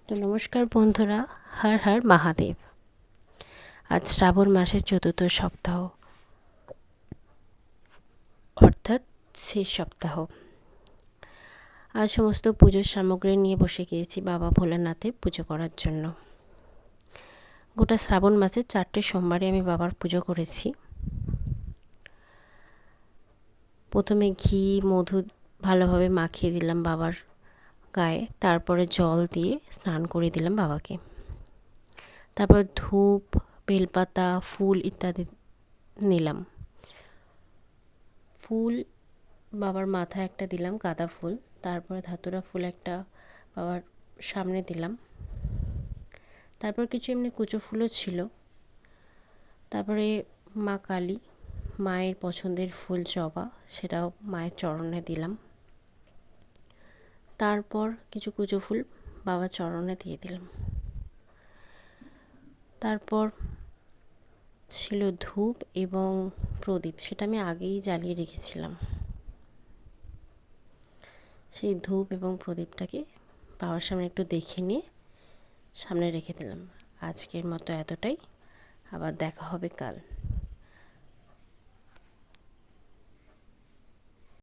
তো নমস্কার বন্ধুরা, হর হর মহাদেব। আজ শ্রাবণ মাসের চতুর্থ সপ্তাহ, অর্থাৎ শেষ সপ্তাহ। আজ সমস্ত পুজোর সামগ্রী নিয়ে বসে গিয়েছি বাবা ভোলানাথের পুজো করার জন্য। গোটা শ্রাবণ মাসের 4টে সোমবারে আমি বাবার পুজো করেছি। প্রথমে ঘি মধু ভালোভাবে মাখিয়ে দিলাম বাবার গায়ে, তারপরে জল দিয়ে স্নান করে দিলাম বাবাকে। তারপর ধূপ, বেলপাতা, ফুল ইত্যাদি নিলাম। ফুল বাবার মাথায় একটা দিলাম, গাঁদা ফুল। তারপরে ধাতুরা ফুল একটা বাবার সামনে দিলাম। তারপর কিছু এমনি কুচো ফুলও ছিল। তারপরে মা কালী, মায়ের পছন্দের ফুল জবা, সেটাও মায়ের চরণে দিলাম। তারপর কিছু কুচো ফুল বাবার চরণে দিয়ে দিলাম। তারপর ছিল ধূপ এবং প্রদীপ, সেটা আমি আগেই জ্বালিয়ে রেখেছিলাম। সেই ধূপ এবং প্রদীপটাকে বাবার সামনে একটু দেখে নিয়ে সামনে রেখে দিলাম। আজকের মতো এতটাই, আবার দেখা হবে কাল।